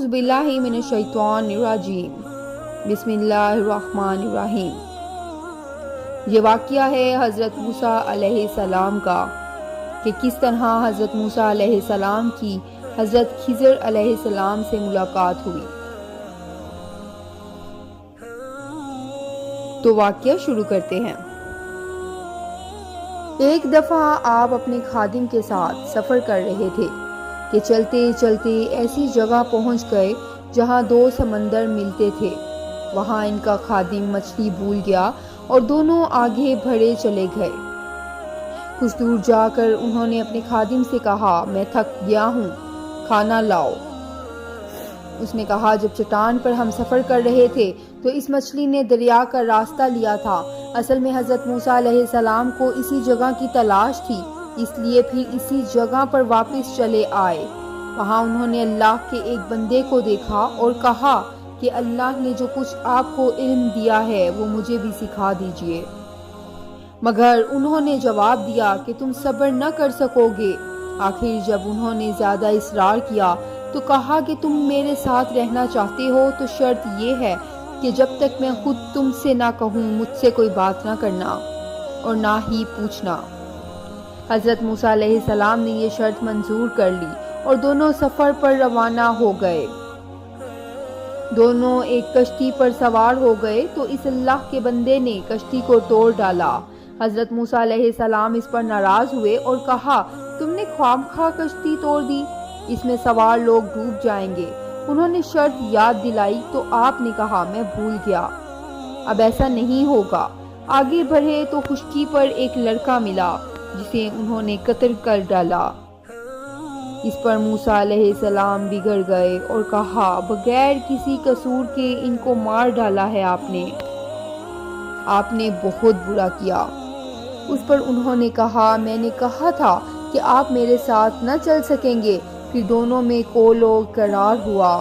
اعوذ باللہ من الشیطان الرجیم بسم اللہ الرحمن الرحیم۔ یہ واقعہ ہے حضرت موسیٰ علیہ السلام کا کہ کس طرح حضرت موسیٰ علیہ السلام کی حضرت خضر علیہ السلام سے ملاقات ہوئی۔ تو واقعہ شروع کرتے ہیں۔ ایک دفعہ آپ اپنے خادم کے ساتھ سفر کر رہے تھے کہ چلتے چلتے ایسی جگہ پہنچ گئے جہاں دو سمندر ملتے تھے۔ وہاں ان کا خادم مچھلی بھول گیا اور دونوں آگے بڑھے چلے گئے۔ کچھ دور جا کر انہوں نے اپنے خادم سے کہا، میں تھک گیا ہوں، کھانا لاؤ۔ اس نے کہا، جب چٹان پر ہم سفر کر رہے تھے تو اس مچھلی نے دریا کا راستہ لیا تھا۔ اصل میں حضرت موسیٰ علیہ السلام کو اسی جگہ کی تلاش تھی، اس لیے پھر اسی جگہ پر واپس چلے آئے۔ وہاں انہوں نے اللہ کے ایک بندے کو دیکھا اور کہا کہ اللہ نے جو کچھ آپ کو علم دیا ہے وہ مجھے بھی سکھا دیجئے۔ مگر انہوں نے جواب دیا کہ تم صبر نہ کر سکو گے۔ آخر جب انہوں نے زیادہ اصرار کیا تو کہا کہ تم میرے ساتھ رہنا چاہتے ہو تو شرط یہ ہے کہ جب تک میں خود تم سے نہ کہوں مجھ سے کوئی بات نہ کرنا اور نہ ہی پوچھنا۔ حضرت موسیٰ علیہ السلام نے یہ شرط منظور کر لی اور دونوں سفر پر روانہ ہو گئے۔ دونوں ایک کشتی پر سوار ہو گئے تو اس اللہ کے بندے نے کشتی کو توڑ ڈالا۔ حضرت موسیٰ علیہ السلام اس پر ناراض ہوئے اور کہا، تم نے خواہ کشتی توڑ دی، اس میں سوار لوگ ڈوب جائیں گے۔ انہوں نے شرط یاد دلائی تو آپ نے کہا، میں بھول گیا، اب ایسا نہیں ہوگا۔ آگے بڑھے تو خشکی پر ایک لڑکا ملا جسے انہوں نے قتل کر ڈالا۔ اس پر موسیٰ علیہ السلام بگڑ گئے اور کہا، بغیر کسی قصور کے ان کو مار ڈالا ہے آپ نے بہت برا کیا۔ اس پر انہوں نے کہا، میں نے کہا تھا کہ آپ میرے ساتھ نہ چل سکیں گے۔ پھر دونوں میں قول و قرار ہوا۔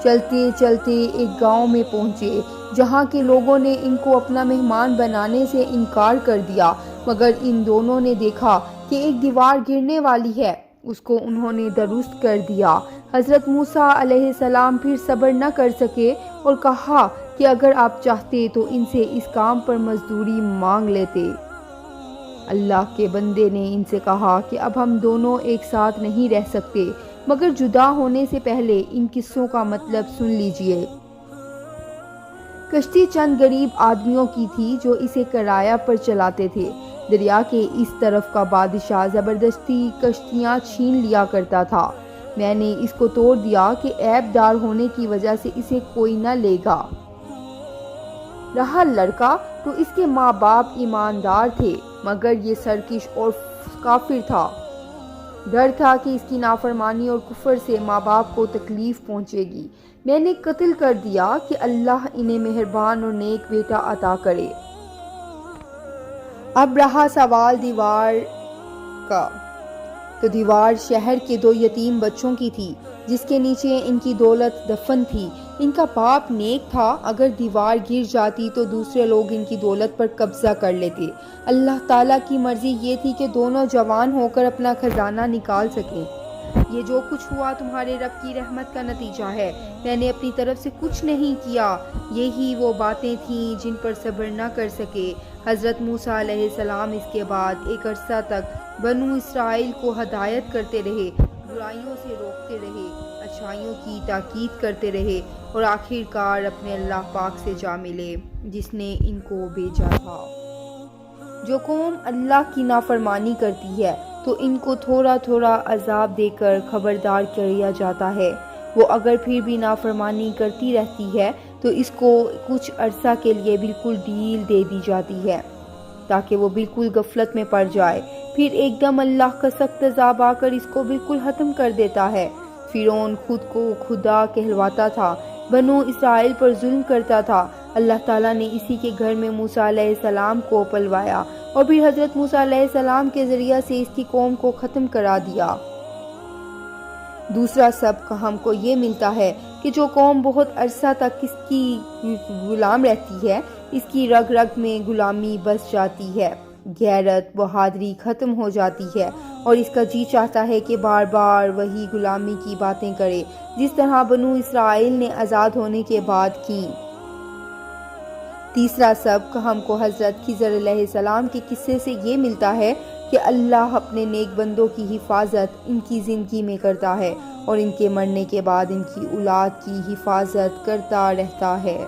چلتے چلتے ایک گاؤں میں پہنچے جہاں کے لوگوں نے ان کو اپنا مہمان بنانے سے انکار کر دیا، مگر ان دونوں نے دیکھا کہ ایک دیوار گرنے والی ہے، اس کو انہوں نے درست کر دیا۔ حضرت موسیٰ علیہ السلام پھر صبر نہ کر سکے اور کہا کہ اگر آپ چاہتے تو ان سے اس کام پر مزدوری مانگ لیتے۔ اللہ کے بندے نے ان سے کہا کہ اب ہم دونوں ایک ساتھ نہیں رہ سکتے، مگر جدا ہونے سے پہلے ان قصوں کا مطلب سن لیجئے۔ کشتی چند غریب آدمیوں کی تھی جو اسے کرایہ پر چلاتے تھے۔ دریا کے اس طرف کا بادشاہ زبردستی کشتیاں چھین لیا کرتا تھا۔ میں نے اس کو توڑ دیا کہ عیب دار ہونے کی وجہ سے اسے کوئی نہ لے گا۔ رہا لڑکا تو اس کے ماں باپ ایماندار تھے، مگر یہ سرکش اور کافر تھا۔ ڈر تھا کہ اس کی نافرمانی اور کفر سے ماں باپ کو تکلیف پہنچے گی۔ میں نے قتل کر دیا کہ اللہ انہیں مہربان اور نیک بیٹا عطا کرے۔ اب رہا سوال دیوار کا، تو دیوار شہر کے دو یتیم بچوں کی تھی جس کے نیچے ان کی دولت دفن تھی۔ ان کا باپ نیک تھا، اگر دیوار گر جاتی تو دوسرے لوگ ان کی دولت پر قبضہ کر لیتے۔ اللہ تعالیٰ کی مرضی یہ تھی کہ دونوں جوان ہو کر اپنا خزانہ نکال سکیں۔ یہ جو کچھ ہوا تمہارے رب کی رحمت کا نتیجہ ہے، میں نے اپنی طرف سے کچھ نہیں کیا۔ یہی وہ باتیں تھیں جن پر صبر نہ کر سکے۔ حضرت موسیٰ علیہ السلام اس کے بعد ایک عرصہ تک بنو اسرائیل کو ہدایت کرتے رہے، برائیوں سے روکتے رہے، اچھائیوں کی تاکید کرتے رہے اور آخر کار اپنے اللہ پاک سے جا ملے جس نے ان کو بھیجا تھا۔ جو قوم اللہ کی نافرمانی کرتی ہے تو ان کو تھوڑا تھوڑا عذاب دے کر خبردار کیا جاتا ہے۔ وہ اگر پھر بھی نافرمانی کرتی رہتی ہے تو اس کو کچھ عرصہ کے لیے بالکل ڈھیل دے دی جاتی ہے تاکہ وہ بالکل غفلت میں پڑ جائے۔ پھر ایک دم اللہ کا سخت عذاب آ کر اس کو بالکل ختم کر دیتا ہے۔ فرعون خود کو خدا کہلواتا تھا، بنو اسرائیل پر ظلم کرتا تھا۔ اللہ تعالیٰ نے اسی کے گھر میں موسیٰ علیہ السلام کو پلوایا اور پھر حضرت موسیٰ علیہ السلام کے ذریعہ سے اس کی قوم کو ختم کرا دیا۔ دوسرا سبق ہم کو یہ ملتا ہے کہ جو قوم بہت عرصہ تک اس کی غلام رہتی ہے، اس کی رگ رگ میں غلامی بس جاتی ہے، غیرت بہادری ختم ہو جاتی ہے اور اس کا جی چاہتا ہے کہ بار بار وہی غلامی کی باتیں کرے جس طرح بنو اسرائیل نے آزاد ہونے کے بعد کی۔ تیسرا سبق ہم کو حضرت خضر علیہ السلام کے قصے سے یہ ملتا ہے کہ اللہ اپنے نیک بندوں کی حفاظت ان کی زندگی میں کرتا ہے اور ان کے مرنے کے بعد ان کی اولاد کی حفاظت کرتا رہتا ہے۔